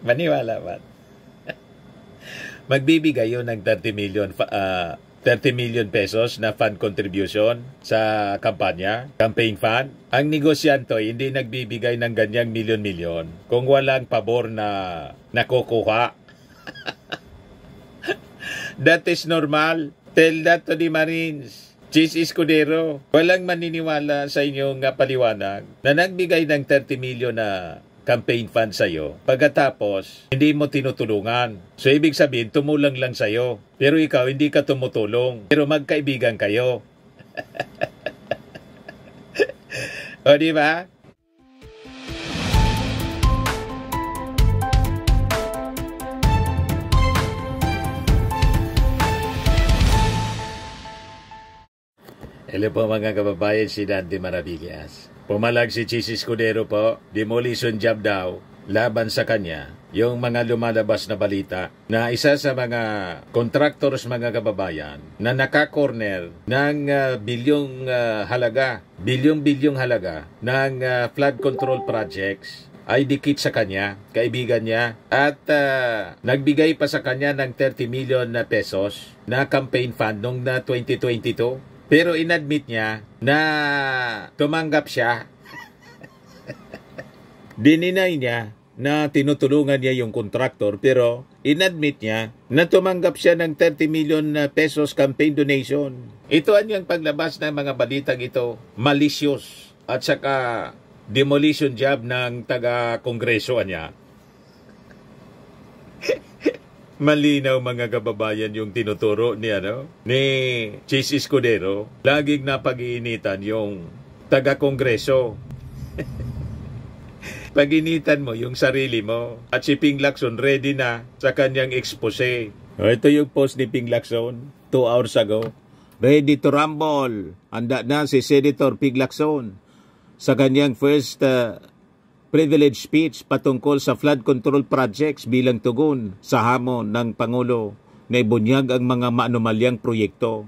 Maniwala ba? Magbibigay yun ng 30 million pesos na fund contribution sa kampanya, campaign fund. Ang negosyante hindi nagbibigay ng ganyang milyon-milyon kung walang pabor na nakukuha. That is normal. Tell that to the Marines. Chis Escudero, walang maniniwala sa inyong paliwanag na nagbigay ng 30 million na campaign fund sa'yo, pagkatapos hindi mo tinutulungan. So ibig sabihin, tumulang lang sa'yo. Pero ikaw, hindi ka tumutulong. Pero magkaibigan kayo. O di ba? Hello po mga kababayan, si Dante Maravillas. Pumalag si Chis Escudero po, demolition job daw, laban sa kanya, yung mga lumalabas na balita na isa sa mga contractors mga kababayan na naka-corner ng bilyong halaga ng flood control projects ay dikit sa kanya, kaibigan niya, at nagbigay pa sa kanya ng 30 million na pesos na campaign fund noong 2022. Pero inadmit niya na tumanggap siya. Dininay niya na tinutulungan niya yung contractor, pero inadmit niya na tumanggap siya ng 30 million pesos campaign donation. Ito ang yung paglabas ng mga balitang ito, malicious at saka demolition job ng taga-kongreso niya. Malinaw mga kababayan yung tinuturo ni Chis Escudero. Laging napag-iinitan yung taga-kongreso. Pag-initan mo yung sarili mo. At si Ping Lacson ready na sa kanyang expose. Ito yung post ni Ping Lacson 2 hours ago. Ready to rumble. Handa na si Senator Ping Lacson sa kanyang first privilege speech patungkol sa flood control projects bilang tugon sa hamon ng Pangulo na ibunyag ang mga maanumalyang proyekto.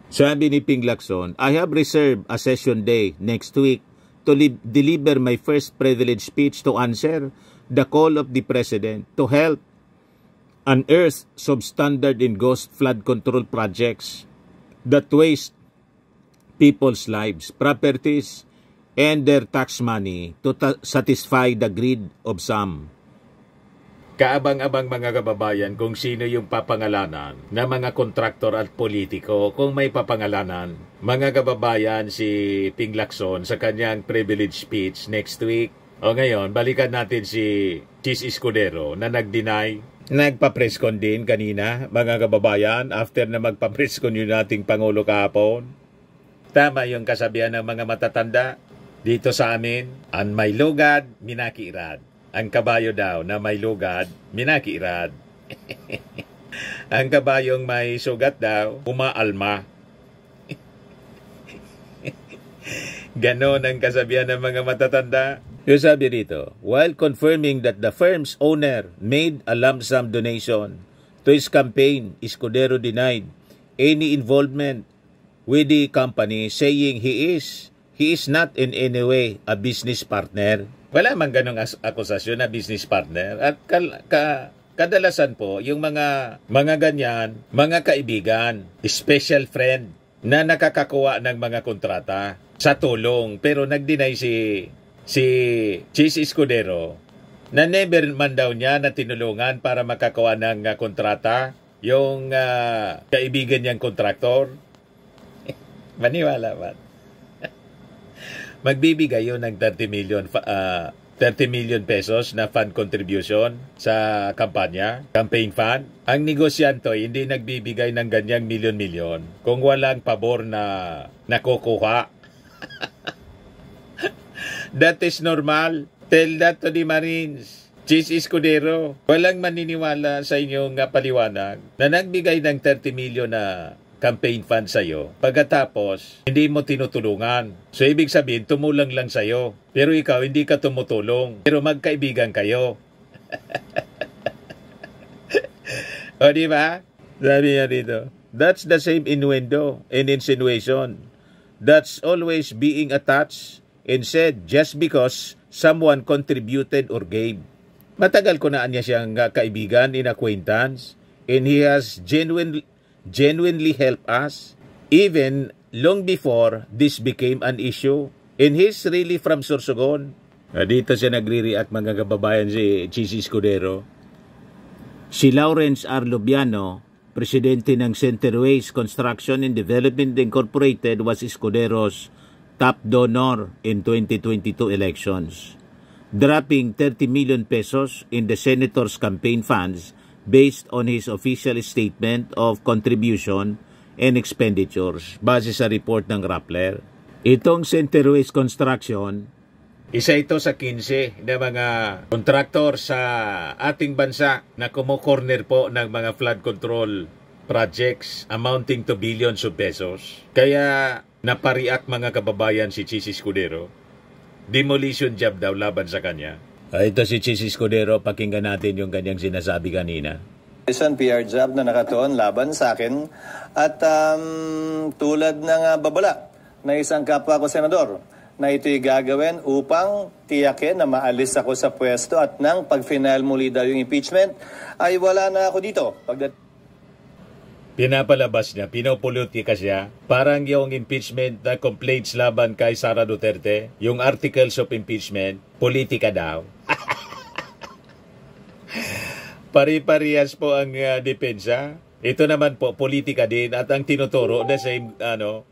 Sabi ni Ping Lacson, I have reserved a session day next week to deliver my first privilege speech to answer the call of the President to help unearth substandard and ghost flood control projects that waste people's lives, properties, and their tax money to satisfy the greed of some. Kaabang-abang mga kababayan kung sino yung papangalanan na mga kontraktor at politiko kung may papangalanan. Mga kababayan, si Ping Lacson sa kanyang privilege speech next week. O ngayon, balikan natin si Chis Escudero na nag-deny. Nagpa-press con din kanina, mga kababayan, after na magpa-press con yung nating Pangulo kahapon. Tama yung kasabihan ng mga matatanda. Dito sa amin, ang may lugad, minakiirad. Ang kabayo daw na may lugad, minakiirad. Ang kabayong may sugat daw, umaalma. Ganon ang kasabihan ng mga matatanda. Yung sabi rito, while confirming that the firm's owner made a lump sum donation to his campaign, Escudero denied any involvement with the company, saying he is not in any way a business partner. Wala man ganong akusasyon na business partner. At kadalasan po, yung mga ganyan, mga kaibigan, special friend, na nakakakuha ng mga kontrata sa tulong. Pero nag-deny si Chis Escudero na never man daw niya na tinulungan para makakuha ng kontrata yung kaibigan niyang kontraktor. Maniwala ba? Magbibigay yun ng 30 million pesos na fund contribution sa kampanya, campaign fund. Ang negosyante hindi nagbibigay ng ganyang milyon-milyon kung walang pabor na nakukuha. That is normal. Tell that to the Marines. Chis Escudero, walang maniniwala sa inyong paliwanag na nagbigay ng 30 million na campaign fund sa'yo, pagkatapos hindi mo tinutulungan. So ibig sabihin, tumulang lang sa'yo. Pero ikaw, hindi ka tumutulong. Pero magkaibigan kayo. O di ba? Sabi niya dito, that's the same innuendo and insinuation that's always being attached and said just because someone contributed or gave. Matagal ko na niya siyang kaibigan in acquaintance, and he has genuinely helped us even long before this became an issue. And he's really from Sorsogon. Dito siya nagre-react, mga kababayan, si Chis Escudero. Si Lawrence R. Lubiano, presidente ng Centerways Construction and Development Incorporated, was Escudero's top donor in 2022 elections, dropping 30 million pesos in the senator's campaign funds based on his official statement of contribution and expenditures, base sa report ng Rappler. Itong Centerways Construction, isa ito sa 15 na mga kontraktor sa ating bansa na kumo-corner po ng mga flood control projects amounting to billions of pesos. Kaya napariak, mga kababayan, si Chis Escudero. Demolition job daw laban sa kanya. Ito si Chis Escudero, pakinggan natin yung kanyang sinasabi kanina. PR job na nakatuon laban sa akin at tulad ng babala na isang kapwa ko senador na ito'y gagawin upang tiyakin na maalis ako sa pwesto at nang pag-final muli daw yung impeachment ay wala na ako dito. Pinapalabas niya, pinopolitika siya. Parang yung impeachment na complaints laban kay Sara Duterte, yung articles of impeachment, politika daw. Pari-parehas po ang depensa. Ito naman po, politika din, at ang tinuturo na same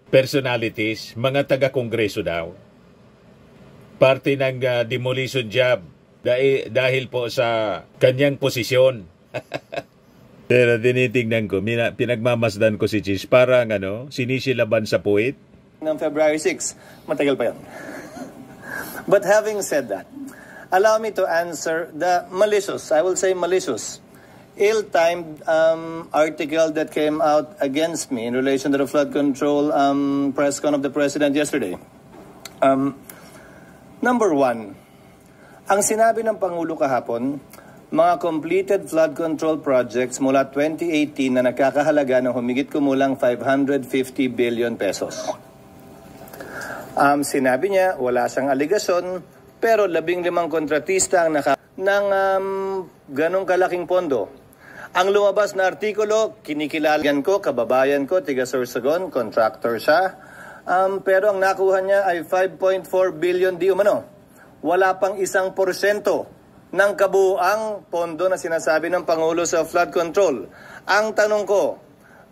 personalities, mga taga-kongreso daw. Parte ng demolition job dahil po sa kanyang posisyon. Pero tinitingnan ko, pinagmamasdan ko si Chis, parang sinisilaban sa puwit. Ng February 6, matagal pa yan. But having said that, allow me to answer the malicious, I will say malicious, ill-timed article that came out against me in relation to the flood control press con of the President yesterday. Number one, ang sinabi ng Pangulo kahapon, mga completed flood control projects mula 2018 na nakakahalaga ng humigit kumulang 550 billion pesos. Sinabi niya, wala siyang aligasyon, pero 15 kontratista ang ng ganong kalaking pondo. Ang lumabas na artikulo, kinikilalan ko, kababayan ko, tiga Sorsogon, contractor siya. Pero ang nakuha niya ay 5.4 billion di umano. Wala pang 1% ng kabuuang pondo na sinasabi ng Pangulo sa flood control. Ang tanong ko,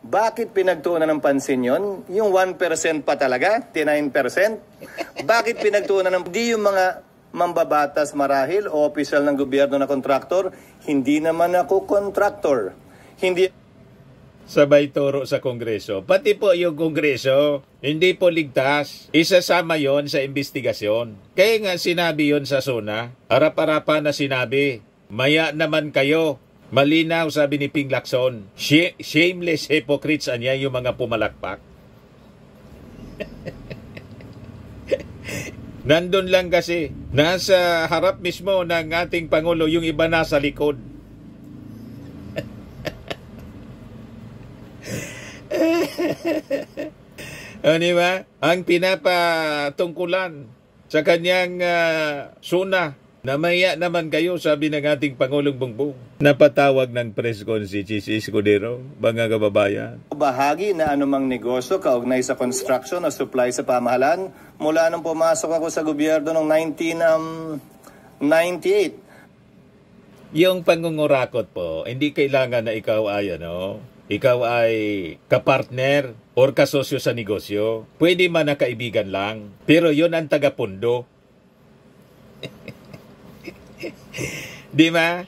bakit pinagtuunan ng pansin yon? Yung 1% pa talaga, 99%? Bakit pinagtuunan ng di yung mga mambabatas marahil o opisyal ng gobyerno na kontraktor? Hindi naman ako kontraktor. Hindi. Sabay turo sa Kongreso. Pati po yung Kongreso, hindi po ligtas. Isasama yon sa investigasyon. Kaya nga sinabi yon sa SONA, harap-harapan na sinabi, maya naman kayo. Malinaw, sabi ni Ping Lacson. Shameless hypocrites anya yung mga pumalakpak. Nandun lang kasi, nasa harap mismo ng ating Pangulo, yung iba nasa likod. Diba? Ang pinapatungkulan sa kanyang SONA, namaya naman kayo, sabi ng ating Pangulong Bongbong. Napatawag ng press con si Chis Escudero, mga kababayan. Bahagi na anumang negosyo kaugnay sa construction o supply sa pamahalaan mula nung pumasok ako sa gobyerno noong 1998. Yung pangungurakot po, hindi kailangan na ikaw ay ikaw ay kapartner or kasosyo sa negosyo. Pwede man na kaibigan lang, pero yun ang tagapundo. Di ba?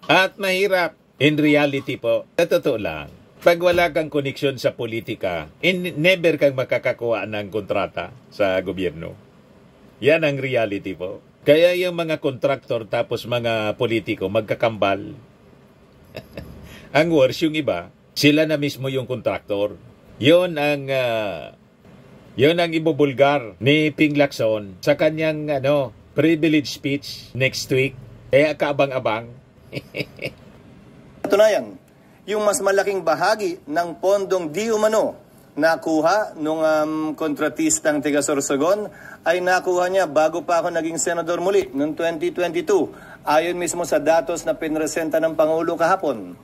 At mahirap. In reality po, sa totoo lang, pag wala kang koneksyon sa politika, never kang makakakuha ng kontrata sa gobyerno. Yan ang reality po. Kaya yung mga kontraktor tapos mga politiko magkakambal. Ang worst, yung iba, sila na mismo yung kontraktor. Yon ang ibubulgar ni Ping Lacson sa kanyang privilege speech next week. Kaya kaabang-abang. Patunayan, yung mas malaking bahagi ng pondong di umano nakuha nung kontratistang tiga Sorsogon ay nakuha niya bago pa ako naging senador muli noong 2022. Ayon mismo sa datos na pinresenta ng Pangulo kahapon.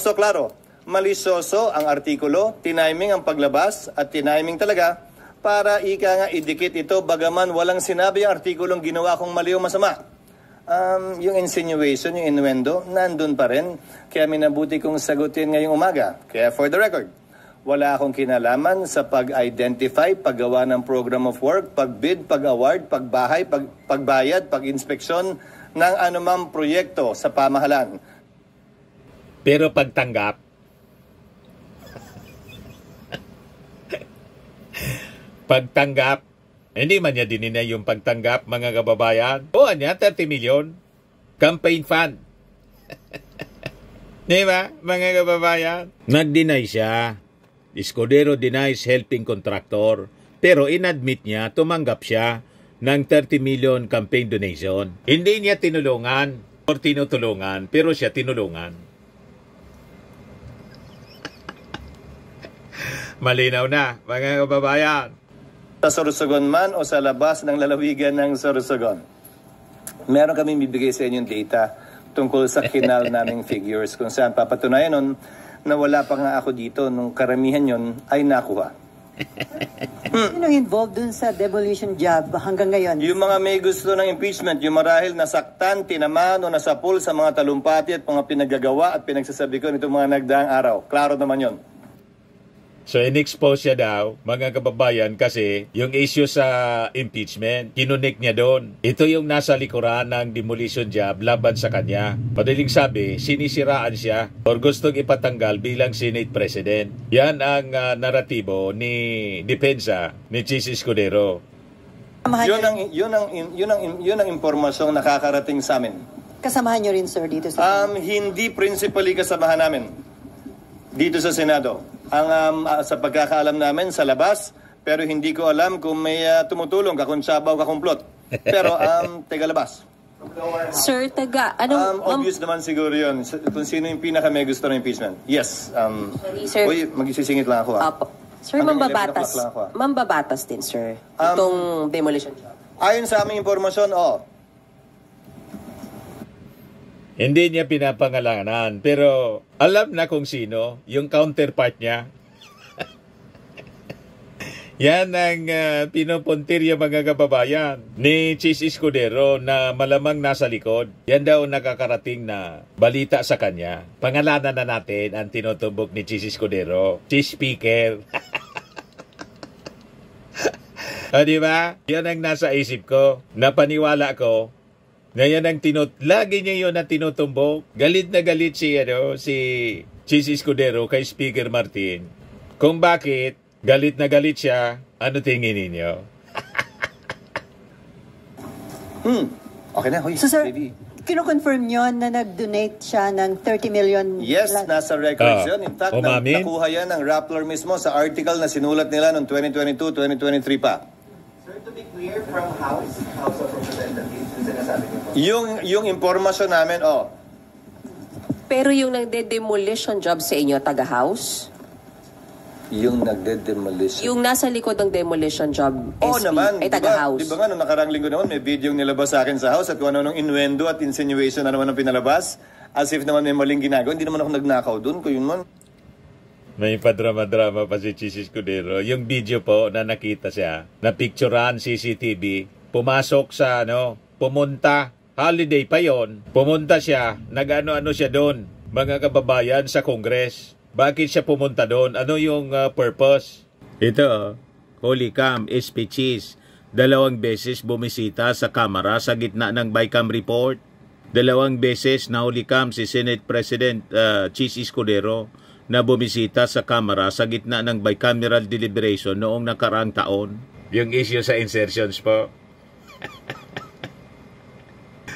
So klaro, malisyoso ang artikulo, tiniming ang paglabas at tiniming talaga para ika nga idikit ito bagaman walang sinabi ang artikulong ginawa kong mali o masama. Yung insinuation, yung innuendo, nandun pa rin. Kaya minabuti kong sagutin ngayong umaga. Kaya for the record, wala akong kinalaman sa pag-identify, paggawa ng program of work, pag-bid, pag-award, pagbahay, pagbayad, pag-inspeksyon ng anumang proyekto sa pamahalaan. Pero pagtanggap, hindi man niya dininay yung pagtanggap, mga kababayan. O, niya, 30 million. Campaign fund. Di ba, mga kababayan? Nag-deny siya. Escudero denies helping contractor. Pero inadmit niya, tumanggap siya ng 30 million campaign donation. Hindi niya tinulungan o tinutulungan, pero siya tinulungan. Malinaw na, mga kababayan. Sa Sorsogon man o sa labas ng lalawigan ng Sorsogon, meron kami bibigay sa inyong data tungkol sa kinal naming figures kung saan papatunayan nun na wala pa nga ako dito nung karamihan yon ay nakuha. Sino involved dun sa demolition job hanggang ngayon? Yung mga may gusto ng impeachment, yung marahil nasaktan, tinamaan o nasapul sa mga talumpati at mga pinagagawa at pinagsasabi ko nitong mga nagdaang araw. Klaro naman yon. So, in-expose siya daw, mga kababayan, kasi yung issue sa impeachment, kinunik niya doon. Ito yung nasa likuran ng demolition job laban sa kanya. Madaling sabi, sinisiraan siya or gustong ipatanggal bilang Senate President. Yan ang naratibo ni Depensa ni Chis Escudero. Yun ang impormasyong nakakarating sa amin. Kasamahan nyo rin, sir, dito sa... Hindi principally kasamahan namin dito sa Senado. Sa pagkakaalam namin sa labas, pero hindi ko alam kung may tumutulong, kakuntsaba o kakumplot. Pero taga labas. Sir, obvious naman siguro yun. Kung sino yung pinaka may gusto ng impeachment. Yes. Sir. Uy, magsisingit lang ako. Sir, mambabatas din, sir. Itong demolition job. Ayon sa aming impormasyon, Hindi niya pinapangalanan, pero alam na kung sino, yung counterpart niya. Yan ang pinupuntir yung mga kababayan ni Chis Escudero na malamang nasa likod. Yan daw nakakarating na balita sa kanya. Pangalanan na natin ang tinutumbok ni Chis Escudero. Chis Speaker. Diba? Yan ang nasa isip ko. Napaniwala ko. Ngayon ang lagi niya yun ang tinutumbok. Galit na galit si Chis Escudero kay Speaker Martin. Kung bakit galit na galit siya, ano tingin ninyo? Okay na, hoy. So, sir, baby. kino-confirm nyo na nag-donate siya ng 30 million? Yes, nasa records yun. In fact, umamin? nakuha yan ng Rappler mismo sa article na sinulat nila noong 2022-2023 pa. Sir, to be clear, from House of Representatives, yung sinasabi niyo po. Yung impormasyon namin, Pero yung nagde-demolition job sa inyo, taga-house? yung nagde-demolition. Yung nasa likod ng demolition job, Oo SP, naman. ay taga-house. Di ba nga, nung nakarang linggo naman, may video yung nilabas sa akin sa house at kung ano nung innuendo at insinuation na naman ang pinalabas. As if naman may maling ginagawa. Hindi naman ako nagnakaw doon. Kung yun man. May padrama-drama pa si Chis Escudero. Yung video po na nakita siya, na picturean CCTV, pumasok sa pumunta, holiday pa yon, pumunta siya, nag-ano-ano siya doon, mga kababayan sa Congress. Bakit siya pumunta doon? Ano yung purpose? Ito, Holy Cam, SP Chis, 2 beses bumisita sa Kamara sa gitna ng BICAM report. 2 beses na Holy Cam si Senate President Chis Escudero na bumisita sa Kamara sa gitna ng bicameral deliberation noong nakaraang taon. Yung issue sa insertions po.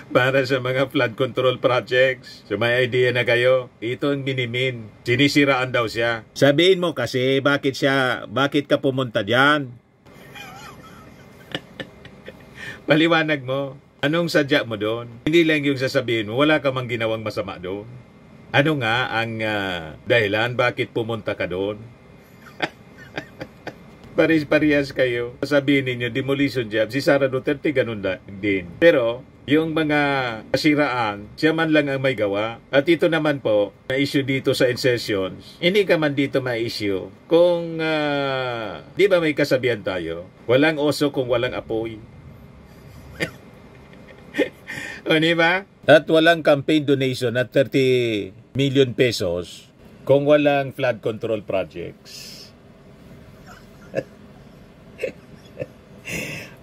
Para sa mga flood control projects. So may idea na kayo, ito ang minimin. Sinisiraan daw siya. Sabihin mo kasi, bakit ka pumunta dyan? Paliwanag mo. Anong sadya mo doon? Hindi lang yung sasabihin mo, wala ka mang ginawang masama doon. Ano nga ang dahilan bakit pumunta ka doon? Paris-parehas kayo. Sabihin ninyo, demolition job. Si Sara Duterte ganun din. Pero, Yung mga kasiraan, siya man lang ang may gawa. At ito naman po, na-issue dito sa in-sessions, hindi ka man dito ma-issue. Kung, di ba may kasabihan tayo, walang oso kung walang apoy. O, di ba? At walang campaign donation at 30 million pesos kung walang flood control projects.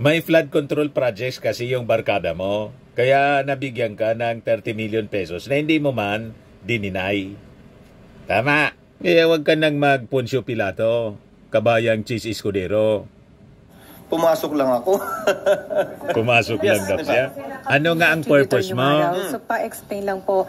May flood control projects kasi yung barkada mo. Kaya nabigyan ka ng 30 million pesos na hindi mo man dininay. Tama. Kaya huwag ka nang mag-Poncio Pilato, kabayang Cheese Escudero. Pumasok lang ako. Pumasok lang daw siya. Ano nga ang purpose mo? So pa-explain lang po,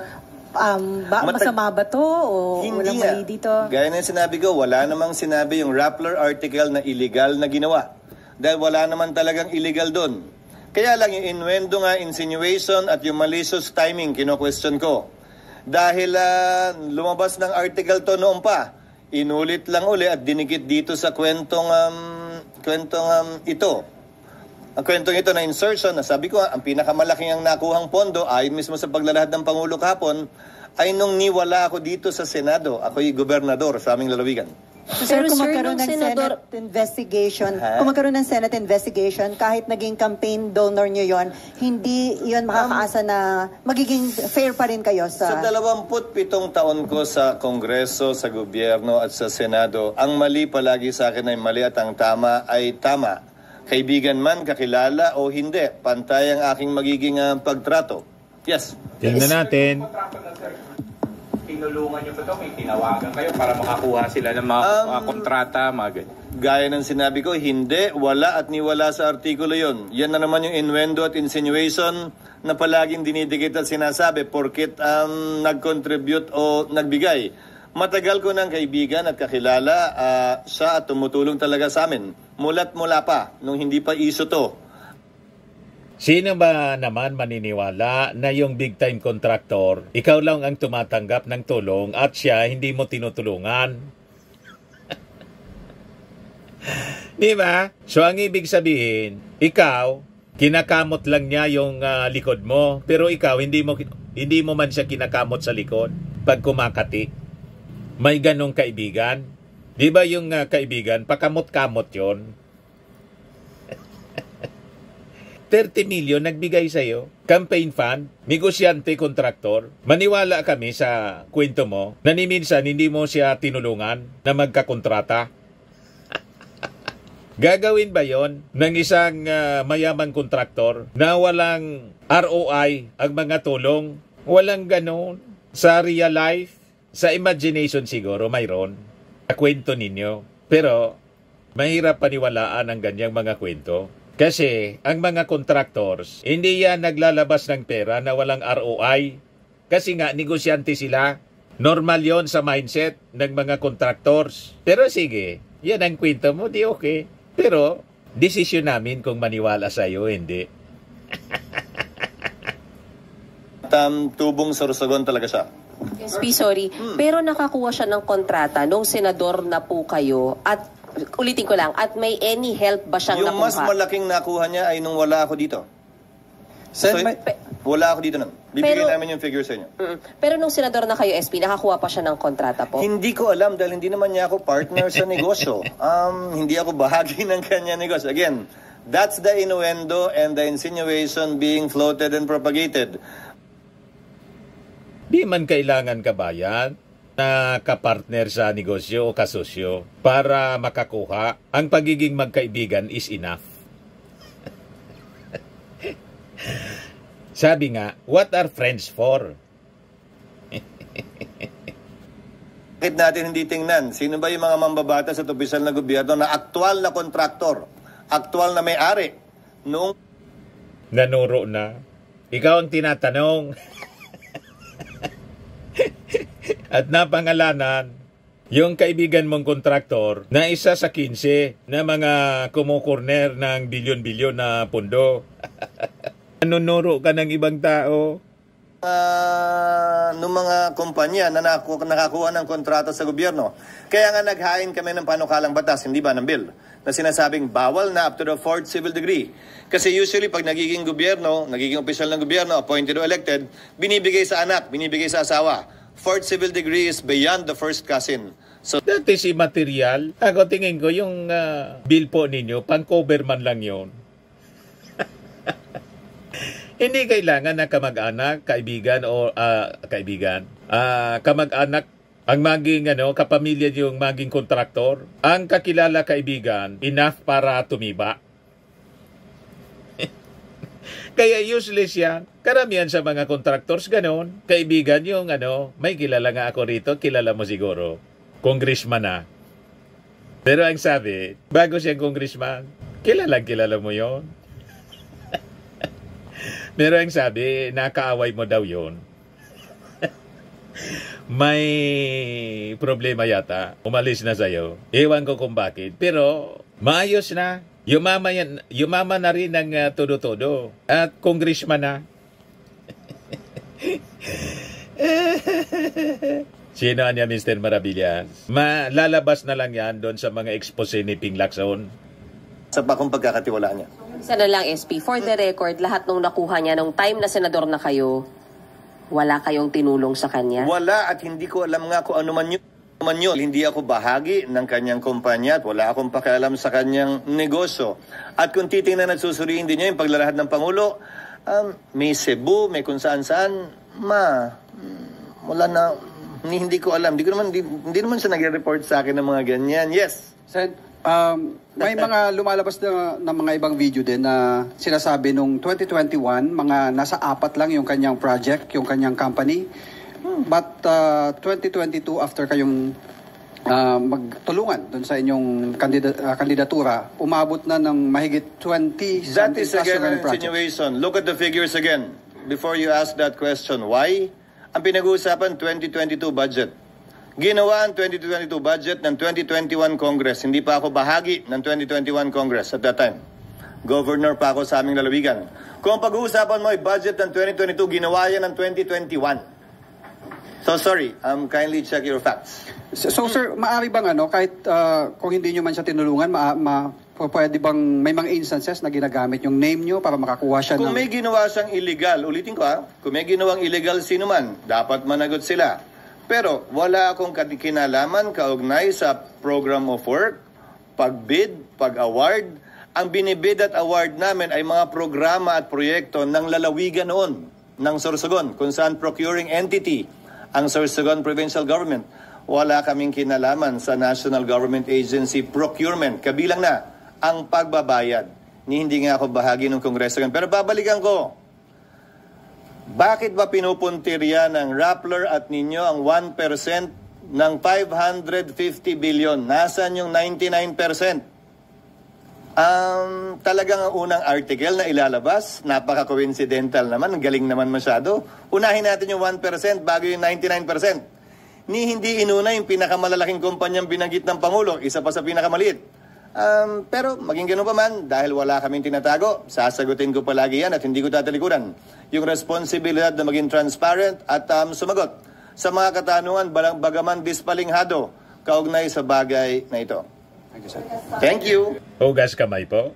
masama ba to o walang mali dito? Gaya ng sinabi ko, wala namang sinabi yung Rappler article na illegal na ginawa. Dahil wala naman talagang illegal doon. Kaya lang yung innuendo nga, insinuation at yung malicious timing, kino-question ko. Dahil lumabas ng article to noon pa, inulit lang uli at dinikit dito sa kwentong ito. Ang kwentong ito na insertion, na sabi ko, ang pinakamalaking ang nakuhang pondo, ayon mismo sa paglalahad ng Pangulo kahapon, ay nung niwala ako dito sa Senado. Ako'y gobernador sa aming lalawigan. So, sir, kung magkaroon ng Senate investigation, kung magkaroon ng Senate investigation, kahit naging campaign donor nyo yon, hindi yon makakaasa na magiging fair pa rin kayo sa... Sa 27 taon ko sa Kongreso, sa gobyerno at sa Senado, ang mali palagi sa akin ay mali at ang tama ay tama. Kaibigan man, kakilala o hindi, pantay ang aking magiging pagtrato. Yes. Tingnan natin. Tinulungan niyo ba ito? May tinawagan kayo para makakuha sila ng mga kontrata, mga ganyan? Gaya ng sinabi ko, hindi, wala at niwala sa artikulo yon. Yan na naman yung innuendo at insinuation na palaging dinidikit at sinasabi porkit nag-contribute o nagbigay. Matagal ko ng kaibigan at kakilala siya at tumutulong talaga sa amin. Mula't mula pa, nung hindi pa iso to. Sino ba naman maniniwala na yung big-time contractor, ikaw lang ang tumatanggap ng tulong at siya hindi mo tinutulungan? Di ba? So ang ibig sabihin, ikaw, kinakamot lang niya yung likod mo, pero ikaw hindi mo man siya kinakamot sa likod pag kumakati. May ganong kaibigan. Di ba yung kaibigan, pakamot-kamot yon? 30 million nagbigay sa'yo, campaign fund, negosyante, kontraktor. Maniwala kami sa kwento mo na ni minsan hindi mo siya tinulungan na magkakontrata. Gagawin ba yon ng isang mayamang kontraktor na walang ROI ang mga tulong? Walang ganon. Sa real life, sa imagination siguro mayroon. Sa kwento ninyo. Pero mahirap paniwalaan ang ganyang mga kwento. Kasi ang mga contractors, hindi yan naglalabas ng pera na walang ROI. Kasi nga, negosyante sila. Normal yon sa mindset ng mga contractors. Pero sige, yan ang kwento mo, di okay. Pero, desisyon namin kung maniwala sa'yo, hindi. Tubong sorsogon talaga siya. SP, sorry. Pero nakakuha siya ng kontrata nung senador na po kayo at ulitin ko lang, at may any help ba siyang yung nakuha? Yung mas malaking nakuha niya ay nung wala ako dito. So, wala ako dito nun. Bibigyan namin yung figure sa inyo. Pero nung senador na kayo, SP, nakakuha pa siya ng kontrata po? Hindi ko alam dahil hindi naman niya ako partner sa negosyo. Hindi ako bahagi ng kanya negosyo. Again, that's the innuendo and the insinuation being floated and propagated. Di man kailangan kabayan na kapartner sa negosyo o kasosyo para makakuha. Ang pagiging magkaibigan is enough. Sabi nga, what are friends for? Bakit natin hindi tingnan? Sino ba yung mga mambabatas at opisyal na gobyerno na aktual na kontraktor, aktual na may-ari, noong... Nanuro na. Ikaw ang tinatanong. At napangalanan, yung kaibigan mong kontraktor na isa sa 15 na mga kumukorner ng bilyon-bilyon na pondo. Nanunuro ka ng ibang tao. kumpanya na nakakuha ng kontrata sa gobyerno. Kaya nga naghain kami ng panukalang batas, hindi ba ng bill, na sinasabing bawal na up to the 4th civil degree. Kasi usually pag nagiging gobyerno, nagiging opisyal ng gobyerno, appointed o elected, binibigay sa anak, binibigay sa asawa. 4th civil degree is beyond the first cousin. So that is immaterial. Ako tingin ko yung bill po ninyo, pang-cover man lang yun. Hindi kailangan na kamag-anak, kaibigan o kamag-anak ang maging kapamilya yung maging kontraktor. Ang kakilala kaibigan enough para tumiba. Kaya useless yan. Karamihan sa mga contractors ganon. Kaibigan yung may kilala nga ako rito, kilala mo siguro. Congressman na. Pero ang sabi, bago siyang congressman, kilala mo yon. Pero ang sabi, nakaaway mo daw yon. May problema yata. Umalis na sa'yo. Ewan ko kung bakit. Pero maayos na. Yumama na rin ng todo-todo. At congressman na. Sino niya, Mr. Maravillas? Malalabas na lang yan doon sa mga expose ni Ping Lacson. Sa pakong pagkakatiwalaan niya. Isa na lang, SP. For the record, lahat nung nakuha niya nung time na senador na kayo, wala kayong tinulong sa kanya? Wala, at hindi ko alam nga kung ano man yun. Hindi ako bahagi ng kanyang kumpanya at wala akong pakialam sa kanyang negosyo. At kung titingnan at susuriin din niya yung paglalahad ng Pangulo, may Cebu, may kung saan-saan, wala na, hindi ko alam. Hindi naman siya nag-report sa akin ng mga ganyan. Yes. Sen, may mga lumalabas na mga ibang video din na sinasabi nung 2021, mga nasa 4 lang yung kanyang project, yung kanyang company. But 2022, after kayong magtulungan dun sa inyong kandidatura, umabot na ng mahigit 20 That is again an insinuation. Look at the figures again. Before you ask that question, why? Ang pinag-uusapan, 2022 budget. Ginawa ang 2022 budget ng 2021 Congress. Hindi pa ako bahagi ng 2021 Congress at that time. Governor pa ako sa aming lalawigan. Kung pag-uusapan mo ay budget ng 2022, ginawa yan ng 2021. So sorry, kindly check your facts. So sir, maaari bang kahit kung hindi nyo man siya tinulungan, pwede bang may mga instances na ginagamit yung name nyo para makakuha siya Kung may ginawa siyang illegal, ulitin ko kung may ginawang illegal sino man, dapat managot sila. Pero wala akong kinalaman kaugnay sa program of work, pag-bid, pag-award. Ang binibid at award namin ay mga programa at proyekto ng lalawigan noon, ng Sorsogon, kung saan procuring entity ang Sorsogon Provincial Government. Wala kaming kinalaman sa National Government Agency procurement. Kabilang na ang pagbabayad. Hindi nga ako bahagi ng Kongreso. Pero babalikan ko. Bakit ba pinupuntirya ng Rappler at ninyo ang 1% ng 550 billion? Nasaan yung 99%? Talagang ang unang article na ilalabas, napaka-coincidental naman, galing naman masyado. Unahin natin yung 1% bago yung 99%. Hindi inuna yung pinakamalalaking kumpanyang binanggit ng Pangulo, isa pa sa pinakamaliit. Pero maging ganun pa man, dahil wala kaming tinatago, sasagutin ko palagi yan at hindi ko tatalikuran. Yung responsibilidad na maging transparent at sumagot sa mga katanungan bagaman dispalinghado kaugnay sa bagay na ito. Thank you, sir. Thank you. Hugas kamay po.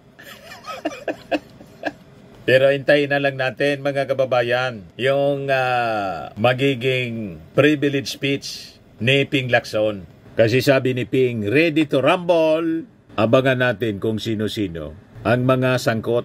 Pero hintayin na lang natin mga kababayan yung magiging privilege speech ni Ping Lacson. Kasi sabi ni Ping, ready to rumble. Abangan natin kung sino-sino ang mga sangkot